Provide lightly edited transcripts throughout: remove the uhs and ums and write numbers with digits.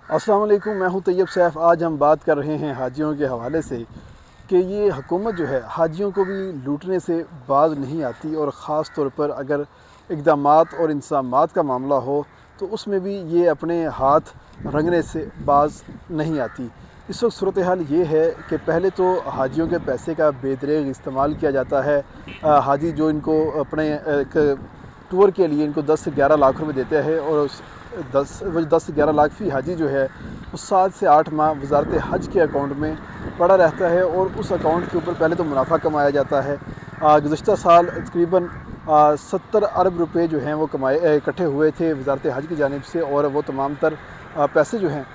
अस्सलाम वालेकुम, मैं हूं तैयब सैफ। आज हम बात कर रहे हैं हाजियों के हवाले से कि ये हुकूमत जो है हाजियों को भी लूटने से बाज नहीं आती, और ख़ास तौर पर अगर इक़दामात और इंतज़ामात का मामला हो तो उसमें भी ये अपने हाथ रंगने से बाज नहीं आती। इस वक्त सूरत हाल ये है कि पहले तो हाजियों के पैसे का बेदरेग इस्तेमाल किया जाता है। हाजी जो इनको अपने एक टूर के लिए इनको 10 से 11 लाख रुपए देते हैं, और उस 10 से 11 लाख फ़ी हाजी जो है वो 7 से 8 माह वज़ारत हज के अकाउंट में पड़ा रहता है, और उस अकाउंट के ऊपर पहले तो मुनाफा कमाया जाता है। गुज़श्ता साल तकरीबन 70 अरब रुपए जो हैं वो इकट्ठे हुए थे वज़ारत हज की जानिब से, और वो तमाम तर पैसे जो हैं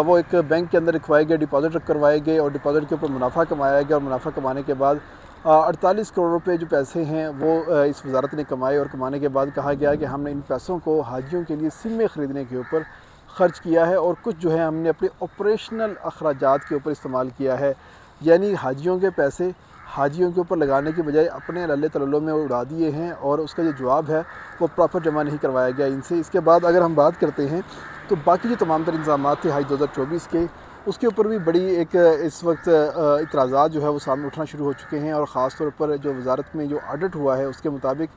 वो एक बैंक के अंदर रखवाए गए, डिपॉज़िट करवाए गए, और डिपॉज़िट के ऊपर मुनाफा कमाया गया, और मुनाफा कमाने के बाद 48 करोड़ रुपए जो पैसे हैं वो इस वज़ारत ने कमाए, और कमाने के बाद कहा गया कि हमने इन पैसों को हाजियों के लिए सिमें ख़रीदने के ऊपर ख़र्च किया है, और कुछ जो है हमने अपने ऑपरेशनल अखराजात के ऊपर इस्तेमाल किया है। यानी हाजियों के पैसे हाजियों के ऊपर लगाने के बजाय अपने लल्ले तलल्लों में उड़ा दिए हैं, और उसका जो जवाब है वो प्रॉपर जमा नहीं करवाया गया इनसे। इसके बाद अगर हम बात करते हैं तो बाकी जो तमाम तर इंतज़ामात थे हज 2024 के, उसके ऊपर भी बड़ी एक इस वक्त इतराज़ात जो है वो सामने उठना शुरू हो चुके हैं। और ख़ास तौर पर जो वज़ारत में जो ऑडिट हुआ है उसके मुताबिक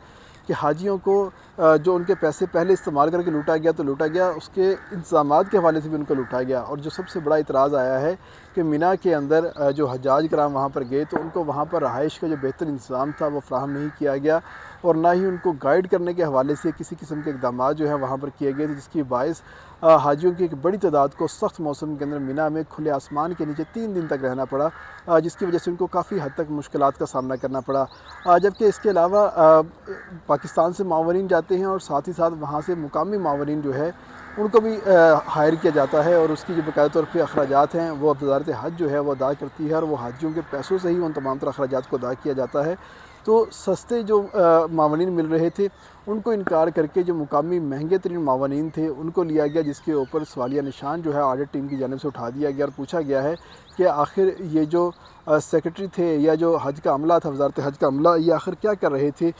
कि हाजियों को जो उनके पैसे पहले इस्तेमाल करके लूटा गया तो लूटा गया, उसके इंतज़ामात के हवाले से भी उनको लूटा गया। और जो सबसे बड़ा इतराज़ आया है कि मिना के अंदर जो हज्जाज कराम वहाँ पर गए तो उनको वहाँ पर रहाइश का जो बेहतर इंतज़ाम था वो फ़राहम नहीं किया गया, और ना ही उनको गाइड करने के हवाले से किसी किस्म के इक़दामात जो हैं वहाँ पर किए गए थे, जिसकी बायस हाजियों की एक बड़ी तादाद को सख्त मौसम के अंदर मिना में खुले आसमान के नीचे 3 दिन तक रहना पड़ा, जिसकी वजह से उनको काफ़ी हद तक मुश्किलात का सामना करना पड़ा। जबकि इसके अलावा पाकिस्तान से मावरीन जाते हैं, और साथ ही साथ वहाँ से मुकामी मावरीन जो है उनको भी हायर किया जाता है, और उसकी जो बाकायदा तौर पर अखराजात हैं वो वज़ारत हज जो है वो अदा करती है, और वो हाजियों के पैसों से ही उन तमाम तर अखराजात को अदा किया जाता है। तो सस्ते जो मावनीन मिल रहे थे उनको इनकार करके जो मुकामी महंगे तरीन मावनीन थे उनको लिया गया, जिसके ऊपर सवालिया निशान जो है ऑडिट टीम की जानिब से उठा दिया गया, और पूछा गया है कि आखिर ये जो सेक्रेटरी थे या जो हज का अमला था, वज़ारत हज का अमला, ये आखिर क्या कर रहे थे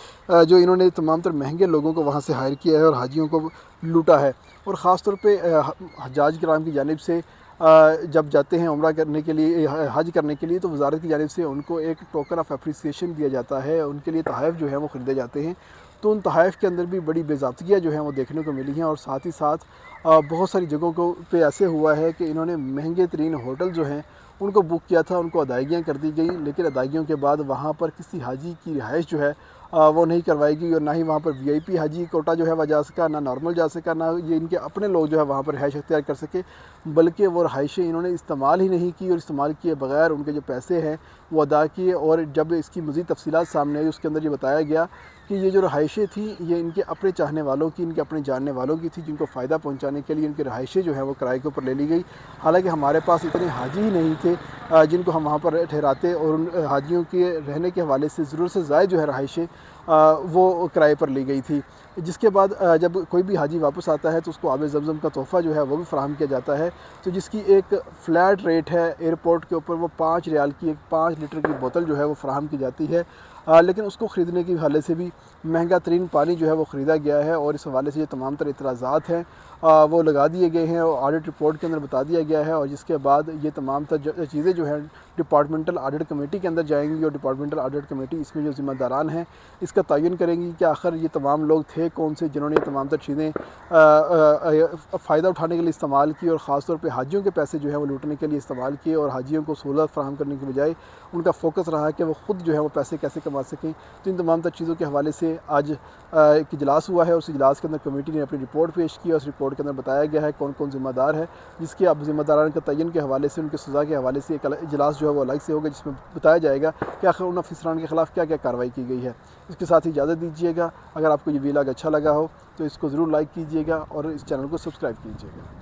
जो इन्होंने तमाम तर महंगे लोगों को वहाँ से हायर किया है और हाजियों को लूटा है। और ख़ास तौर पे हज्जाज किराम की जानिब से जब जाते हैं उम्रा करने के लिए, हज करने के लिए, तो वज़ारत की जानिब से उनको एक टोकन ऑफ एप्रिसिएशन दिया जाता है, उनके लिए तोहफ़े जो हैं वो ख़रीदे जाते हैं। तो उन तोहफ़े के अंदर भी बड़ी बेज़ाब्तियाँ जो हैं वो देखने को मिली हैं, और साथ ही साथ बहुत सारी जगहों को पे ऐसे हुआ है कि इन्होंने महंगे तरीन होटल जो हैं उनको बुक किया था, उनको अदायगियाँ कर दी गई, लेकिन अदायगियों के बाद वहाँ पर किसी हाजी की रिहाइश जो है वो नहीं करवाई गई, और ना ही वहाँ पर VIP हाजी कोटा जो है वह जा सका, ना नॉर्मल जा सका, ना ये इनके अपने लोग जो है वहाँ पर रिहाइश अख्तियार कर सके, बल्कि वो रहाइशें इन्होंने इस्तेमाल ही नहीं की, और इस्तेमाल किए बगैर उनके जो पैसे हैं वो अदा किए। और जब इसकी मज़ीद तफसीलात सामने आई उसके अंदर ये बताया गया कि ये जो रहाइशें थी ये इनके अपने चाहने वालों की, इनके अपने जानने वालों की थी, जिनको फ़ायदा पहुँचाने के लिए इनकी रहाइशें जो हैं वो किराए के ऊपर ले ली गई। हालाँकि हमारे पास इतने हाजी ही नहीं थे जिनको हम वहाँ पर ठहराते, और उन हाजियों के रहने के हवाले से ज़रूरत से ज़ायद जो है रहाइशें वो किराए पर ली गई थी। जिसके बाद जब कोई भी हाजी वापस आता है तो उसको आब ज़मज़म का तोहफ़ा जो है वो भी फ़राहम किया जाता है, तो जिसकी एक फ़्लैट रेट है एयरपोर्ट के ऊपर, वो 5 रियाल की एक 5 लीटर की बोतल जो है वो फ़राहम की जाती है। लेकिन उसको ख़रीदने के हवाले से भी महंगा तरीन पानी जो है वो ख़रीदा गया है, और इस हवाले से ये तमाम तर इतराज़ात हैं वो लगा दिए गए हैं, और ऑडिट रिपोर्ट के अंदर बता दिया गया है। और जिसके बाद ये तमाम तर चीज़ें जो हैं डिपार्टमेंटल ऑडिट कमेटी के अंदर जाएंगी, और डिपार्टमेंटल ऑडिट कमेटी इसमें जो ज़िम्मेदारान हैं इसका तयन करेंगी कि आखिर ये तमाम लोग थे कौन से जिन्होंने ये तमाम तर चीज़ें फ़ायदा उठाने के लिए इस्तेमाल की, और ख़ास तौर पे हाजियों के पैसे जो है वो लूटने के लिए इस्तेमाल किए, और हाजियों को सहूलत फ़राहम करने के बजाय उनका फ़ोकस रहा कि वो ख़ुद जो है वो पैसे कैसे कमा सकें। तो इन तमाम तर चीज़ों के हवाले से आज एक इजलास हुआ है, उस इजलास के अंदर कमेटी ने अपनी रिपोर्ट पेश की, और उस रिपोर्ट के अंदर बताया गया है कौन कौन ज़िम्मेदार है, जिसके अब ज़िम्मेदारान के तयन के हवाले से, उनकी सज़ा के हवाले से एक इजलास जो है वो अलग से होगा, जिसमें बताया जाएगा कि आखिर उन अफसरान के ख़िलाफ़ क्या क्या कार्रवाई की गई है। इसके साथ ही इजाज़त दीजिएगा। अगर आपको ये वीलॉग अच्छा लगा हो तो इसको ज़रूर लाइक कीजिएगा और इस चैनल को सब्सक्राइब कीजिएगा।